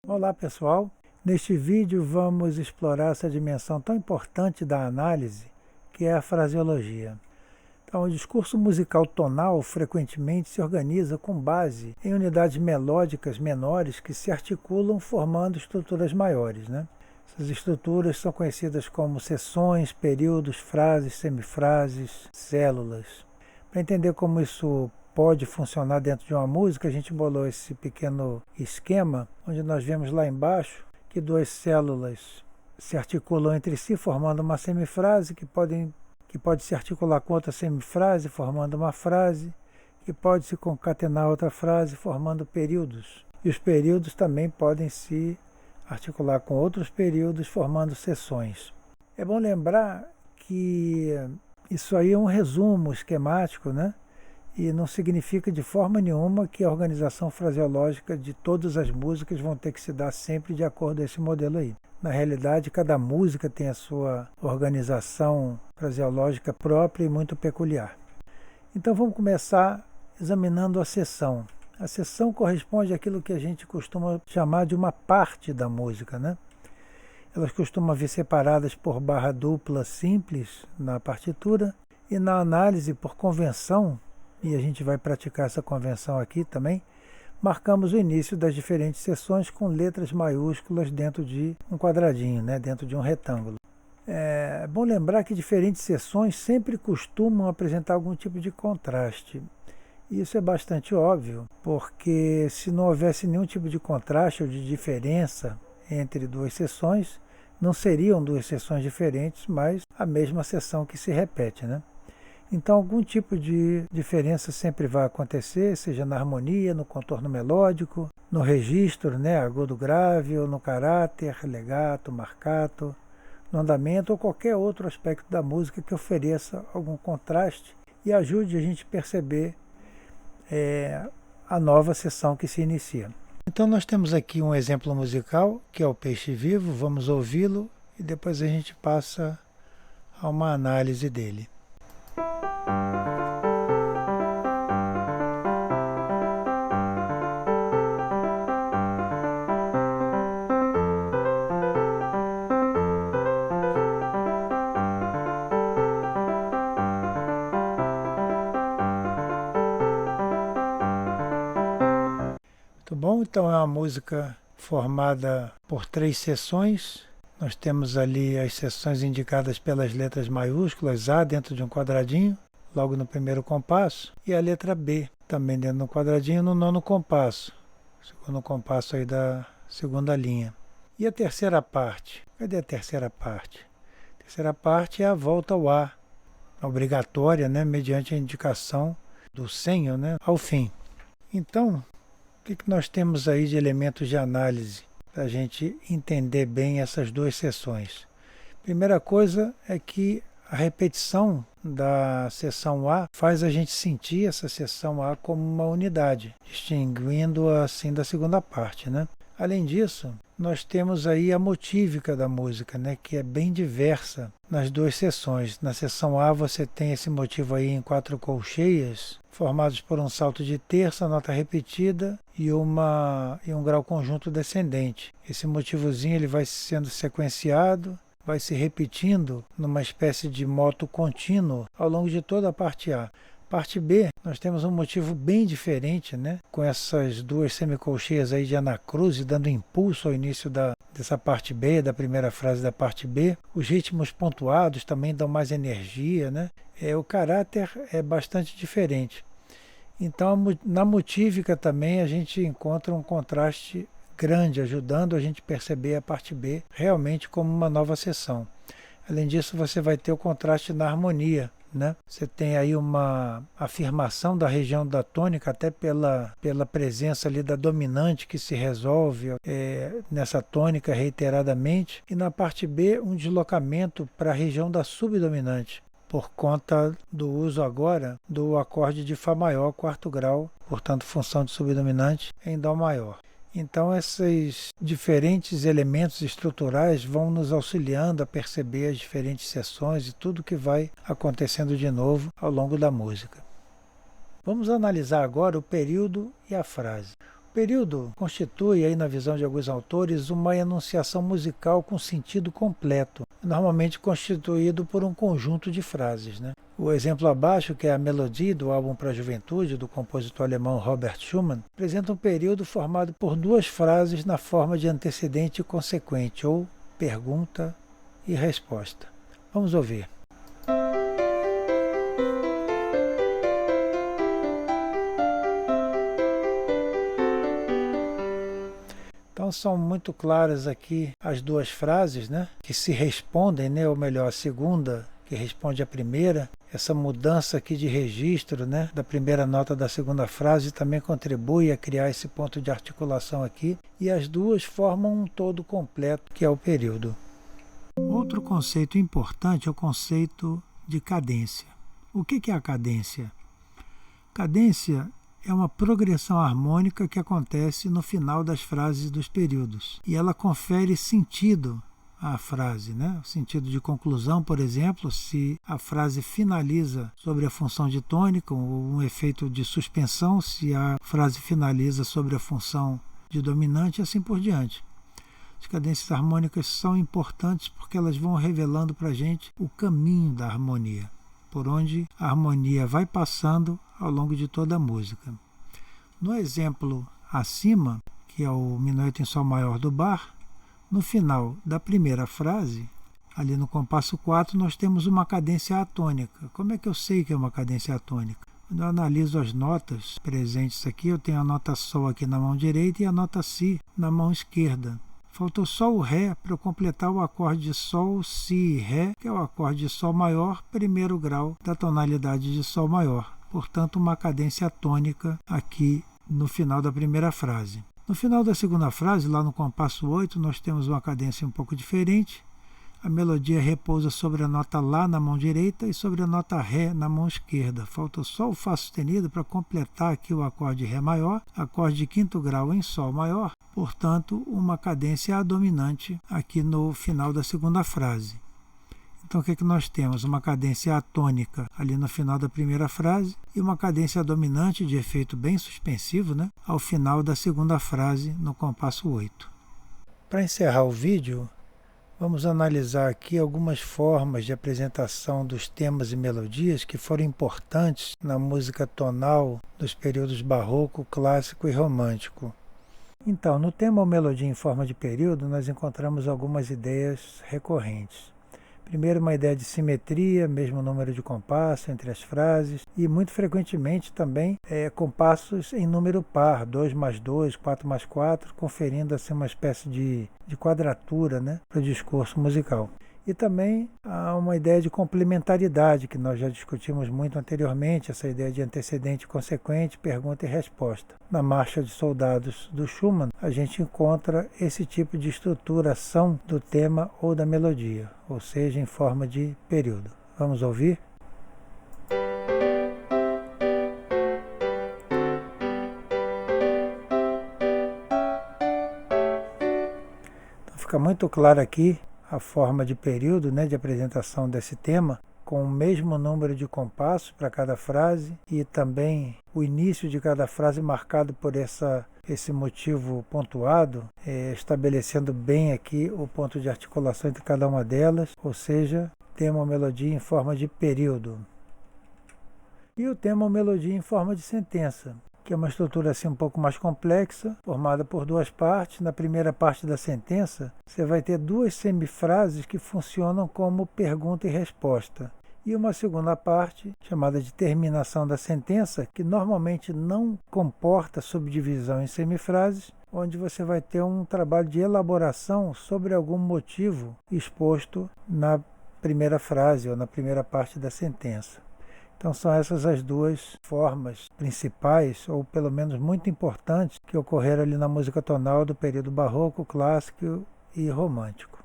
Olá pessoal, neste vídeo vamos explorar essa dimensão tão importante da análise que é a fraseologia. Então, o discurso musical tonal frequentemente se organiza com base em unidades melódicas menores que se articulam formando estruturas maiores, né? Essas estruturas são conhecidas como seções, períodos, frases, semifrases, células. Para entender como isso pode funcionar dentro de uma música, a gente bolou esse pequeno esquema, onde nós vemos lá embaixo que duas células se articulam entre si, formando uma semifrase, que pode se articular com outra semifrase, formando uma frase, que pode se concatenar outra frase, formando períodos. E os períodos também podem se articular com outros períodos, formando seções. É bom lembrar que isso aí é um resumo esquemático, né? E não significa de forma nenhuma que a organização fraseológica de todas as músicas vão ter que se dar sempre de acordo com esse modelo aí. Na realidade, cada música tem a sua organização fraseológica própria e muito peculiar. Então vamos começar examinando a seção. A seção corresponde àquilo que a gente costuma chamar de uma parte da música, né? Elas costumam vir separadas por barra dupla simples na partitura e na análise por convenção, e a gente vai praticar essa convenção aqui também, marcamos o início das diferentes seções com letras maiúsculas dentro de um quadradinho, né? Dentro de um retângulo. É bom lembrar que diferentes seções sempre costumam apresentar algum tipo de contraste. Isso é bastante óbvio, porque se não houvesse nenhum tipo de contraste ou de diferença entre duas seções, não seriam duas seções diferentes, mas a mesma seção que se repete, né? Então, algum tipo de diferença sempre vai acontecer, seja na harmonia, no contorno melódico, no registro, né, agudo grave, ou no caráter, legato, marcato, no andamento ou qualquer outro aspecto da música que ofereça algum contraste e ajude a gente a perceber a nova seção que se inicia. Então, nós temos aqui um exemplo musical, que é o Peixe Vivo, vamos ouvi-lo e depois a gente passa a uma análise dele. Muito bom, então é uma música formada por 3 seções. Nós temos ali as seções indicadas pelas letras maiúsculas, A dentro de um quadradinho, logo no primeiro compasso, e a letra B também dentro de um quadradinho no 9º compasso, segundo compasso aí da segunda linha. E a terceira parte? Cadê a terceira parte? A terceira parte é a volta ao A, obrigatória, né, mediante a indicação do senho, né, ao fim. Então, o que nós temos aí de elementos de análise para a gente entender bem essas duas seções? Primeira coisa é que a repetição da seção A faz a gente sentir essa seção A como uma unidade, distinguindo-a assim da segunda parte, né? Além disso, nós temos aí a motívica da música, né, que é bem diversa nas duas seções. Na seção A você tem esse motivo aí em 4 colcheias, formados por um salto de terça, nota repetida e um grau conjunto descendente. Esse motivozinho ele vai sendo sequenciado, vai se repetindo numa espécie de moto contínuo ao longo de toda a parte A. Parte B, nós temos um motivo bem diferente, né? Com essas duas semicolcheias aí de anacruse, dando impulso ao início dessa parte B, da primeira frase da parte B. Os ritmos pontuados também dão mais energia, né? O caráter é bastante diferente. Então, na motívica também a gente encontra um contraste grande, ajudando a gente a perceber a parte B realmente como uma nova seção. Além disso, você vai ter o contraste na harmonia, né? Você tem aí uma afirmação da região da tônica, até pela presença ali da dominante que se resolve nessa tônica reiteradamente. E na parte B, um deslocamento para a região da subdominante, por conta do uso agora do acorde de Fá maior, 4º grau, portanto função de subdominante em Dó maior. Então esses diferentes elementos estruturais vão nos auxiliando a perceber as diferentes seções e tudo que vai acontecendo de novo ao longo da música. Vamos analisar agora o período e a frase. Período constitui, aí na visão de alguns autores, uma enunciação musical com sentido completo, normalmente constituído por um conjunto de frases, né? O exemplo abaixo, que é a melodia do álbum para a juventude, do compositor alemão Robert Schumann, apresenta um período formado por duas frases na forma de antecedente e consequente, ou pergunta e resposta. Vamos ouvir. Então são muito claras aqui as duas frases, né, que se respondem, né, ou melhor, a segunda que responde à primeira. Essa mudança aqui de registro, né, da primeira nota da segunda frase também contribui a criar esse ponto de articulação aqui, e as duas formam um todo completo, que é o período. Outro conceito importante é o conceito de cadência. O que é a cadência? Cadência é uma progressão harmônica que acontece no final das frases dos períodos. E ela confere sentido à frase, né? Sentido de conclusão, por exemplo, se a frase finaliza sobre a função de tônica, ou um efeito de suspensão, se a frase finaliza sobre a função de dominante, e assim por diante. As cadências harmônicas são importantes porque elas vão revelando para a gente o caminho da harmonia, por onde a harmonia vai passando ao longo de toda a música. No exemplo acima, que é o minueto em sol maior do Bach, no final da primeira frase, ali no compasso 4, nós temos uma cadência atônica. Como é que eu sei que é uma cadência atônica? Quando eu analiso as notas presentes aqui, eu tenho a nota Sol aqui na mão direita e a nota Si na mão esquerda. Faltou só o Ré para eu completar o acorde de Sol, Si e Ré, que é o acorde de Sol maior, primeiro grau da tonalidade de Sol maior. Portanto, uma cadência tônica aqui no final da primeira frase. No final da segunda frase, lá no compasso 8, nós temos uma cadência um pouco diferente. A melodia repousa sobre a nota Lá na mão direita e sobre a nota Ré na mão esquerda. Falta só o Fá sustenido para completar aqui o acorde Ré maior, acorde de quinto grau em Sol maior, portanto, uma cadência dominante aqui no final da segunda frase. Então, o que nós temos? Uma cadência atônica ali no final da primeira frase e uma cadência dominante de efeito bem suspensivo, né, ao final da segunda frase no compasso 8. Para encerrar o vídeo, vamos analisar aqui algumas formas de apresentação dos temas e melodias que foram importantes na música tonal dos períodos barroco, clássico e romântico. Então, no tema ou melodia em forma de período, nós encontramos algumas ideias recorrentes. Primeiro, uma ideia de simetria, mesmo número de compasso entre as frases, e muito frequentemente também compassos em número par, 2 mais 2, 4 mais 4, conferindo assim uma espécie de quadratura, né, para o discurso musical. E também há uma ideia de complementaridade, que nós já discutimos muito anteriormente, essa ideia de antecedente e consequente, pergunta e resposta. Na Marcha de Soldados do Schumann, a gente encontra esse tipo de estruturação do tema ou da melodia, ou seja, em forma de período. Vamos ouvir? Então fica muito claro aqui a forma de período, né, de apresentação desse tema, com o mesmo número de compassos para cada frase e também o início de cada frase marcado por esse motivo pontuado, estabelecendo bem aqui o ponto de articulação entre cada uma delas, ou seja, tema ou melodia em forma de período. E o tema ou melodia em forma de sentença, que é uma estrutura assim um pouco mais complexa, formada por duas partes. Na primeira parte da sentença, você vai ter duas semifrases que funcionam como pergunta e resposta. E uma segunda parte, chamada de terminação da sentença, que normalmente não comporta subdivisão em semifrases, onde você vai ter um trabalho de elaboração sobre algum motivo exposto na primeira frase ou na primeira parte da sentença. Então são essas as duas formas principais, ou pelo menos muito importantes, que ocorreram ali na música tonal do período barroco, clássico e romântico.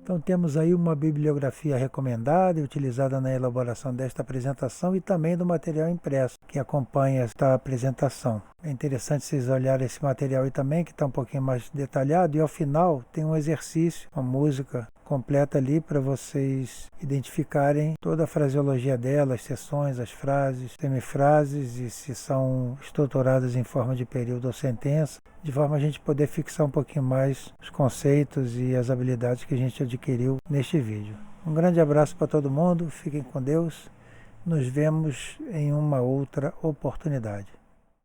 Então temos aí uma bibliografia recomendada e utilizada na elaboração desta apresentação e também do material impresso que acompanha esta apresentação. É interessante vocês olharem esse material aí também, que está um pouquinho mais detalhado, e ao final tem um exercício, uma música completa ali para vocês identificarem toda a fraseologia dela, as seções, as frases, semifrases e se são estruturadas em forma de período ou sentença, de forma a gente poder fixar um pouquinho mais os conceitos e as habilidades que a gente adquiriu neste vídeo. Um grande abraço para todo mundo, fiquem com Deus, nos vemos em uma outra oportunidade.